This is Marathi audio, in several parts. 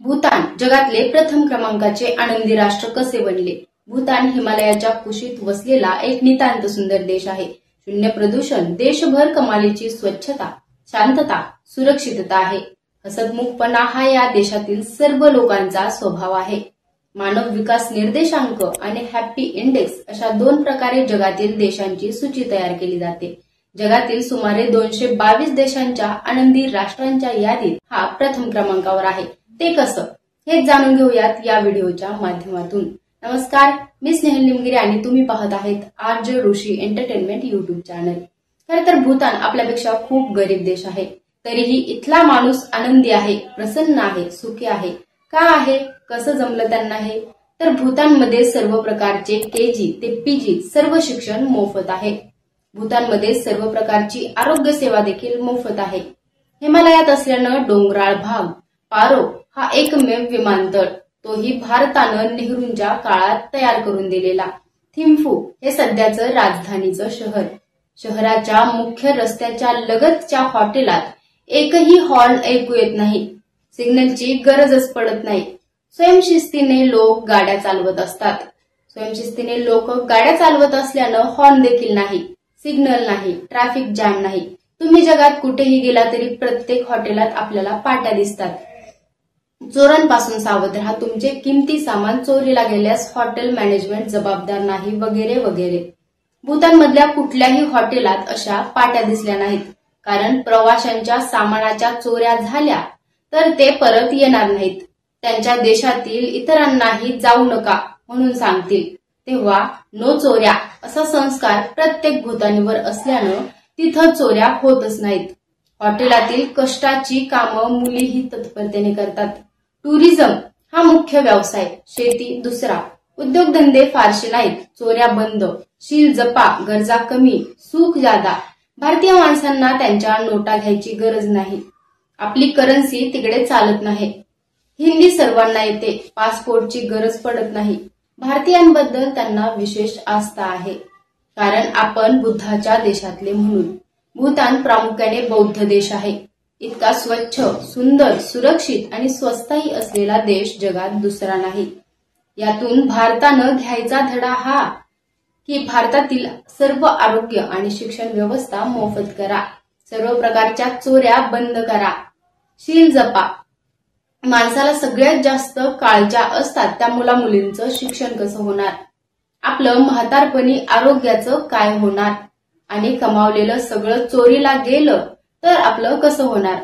भूतान जगातले प्रथम क्रमांकाचे आनंदी राष्ट्र कसे बनले? भूतान हिमालयाच्या कुशीत वसलेला एक नितांत सुंदर देश आहे. शून्य प्रदूषण, देशभर कमालीची स्वच्छता, शांतता, सुरक्षितता आहे. हसतमुखपणा हा या देशातील सर्व लोकांचा स्वभाव आहे. मानव विकास निर्देशांक आणि हॅपी इंडेक्स अशा 2 प्रकारे जगातील देशांची सूची तयार केली जाते. जगातील सुमारे 222 देशांच्या आनंदी राष्ट्रांच्या यादीत हा प्रथम क्रमांकावर आहे. ते कसं हे जाणून घेऊयात या व्हिडिओच्या माध्यमातून. नमस्कार, मी स्नेहल निमगिरी आणि तुम्ही पाहत आहेत आरजे ऋषी एंटरटेनमेंट युट्यूब चॅनल. खरं तर भूतान आपल्यापेक्षा खूप गरीब देश आहे. तरीही इथला माणूस आनंदी आहे, प्रसन्न आहे, सुखी आहे. का आहे? कसं जमलं त्यांना हे? तर भूतानमध्ये सर्व प्रकारचे केजी ते पीजी सर्व शिक्षण मोफत आहे. भूतानमध्ये सर्व प्रकारची आरोग्य सेवा देखील मोफत आहे. हिमालयात असल्यानं डोंगराळ भाग, पारो हा एकमेव विमानतळ, तोही भारतानं नेहरूंच्या काळात तयार करून दिलेला. थिम्फू हे सध्याचं राजधानीचं शहर. शहराच्या मुख्य रस्त्याच्या लगतच्या हॉटेलात एकही हॉर्न ऐकू येत नाही. सिग्नलची गरजच पडत नाही. स्वयंशिस्तीने लोक गाड्या चालवत असतात. स्वयंशिस्तीने लोक गाड्या चालवत असल्यानं हॉर्न देखील नाही, सिग्नल नाही, ट्रॅफिक जॅम नाही. तुम्ही जगात कुठेही गेला तरी प्रत्येक हॉटेलात आपल्याला पाट्या दिसतात. चोरांपासून सावध राहा, तुमचे किमती सामान चोरीला गेल्यास हॉटेल मॅनेजमेंट जबाबदार नाही, वगैरे वगैरे. भूतानमधल्या कुठल्याही हॉटेलात अशा पाट्या दिसल्या नाहीत, कारण प्रवाशांच्या सामानाच्या चोऱ्या झाल्या तर ते परत येणार नाहीत. त्यांच्या देशातील इतरांनाही जाऊ नका म्हणून सांगतील. तेव्हा नो चोऱ्या असा संस्कार प्रत्येक भूतानीवर असल्यानं तिथं चोऱ्या होतच नाहीत. हॉटेलातील कष्टाची कामं मुलीही तत्परतेने करतात. टुरिझम हा मुख्य व्यवसाय, शेती दुसरा. उद्योगधंदे फारसे नाहीत, चोऱ्या बंद. शील जपा, गरजा कमी, सुख जादा. भारतीय माणसांना त्यांच्या नोटा घ्यायची गरज नाही. आपली करन्सी तिकडे चालत नाही. हिंदी सर्वांना येते, पासपोर्टची गरज पडत नाही. भारतीयांबद्दल त्यांना विशेष आस्था आहे, कारण आपण बुद्धाच्या देशातले म्हणून. भूतान प्रामुख्याने बौद्ध देश आहे. इतका स्वच्छ, सुंदर, सुरक्षित आणि स्वस्तही असलेला देश जगात दुसरा नाही. यातून भारतानं घ्यायचा धडा हा की भारतातील सर्व आरोग्य आणि शिक्षण व्यवस्था मोफत करा. सर्व प्रकारच्या चोऱ्या बंद करा. शील जपा. माणसाला सगळ्यात जास्त काळजा असतात त्या मुलामुलींचं शिक्षण कसं होणार, आपलं म्हातारपणी आरोग्याचं काय होणार, आणि कमावलेलं सगळं चोरीला गेलं तर आपलं कसं होणार.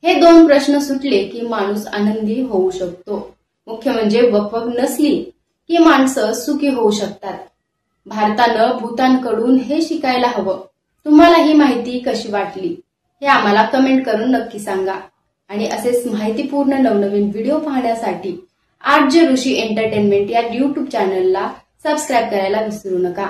हे 2 प्रश्न सुटले की माणूस आनंदी होऊ शकतो. मुख्य म्हणजे वकवक नसली की माणसं सुखी होऊ शकतात. भारतानं भूतानकडून हे शिकायला हवं. तुम्हाला ही माहिती कशी वाटली हे आम्हाला कमेंट करून नक्की सांगा. आणि असेच माहितीपूर्ण नवनवीन व्हिडिओ पाहण्यासाठी आरजे ऋषी एंटरटेनमेंट या युट्यूब चॅनलला सबस्क्राईब करायला विसरू नका.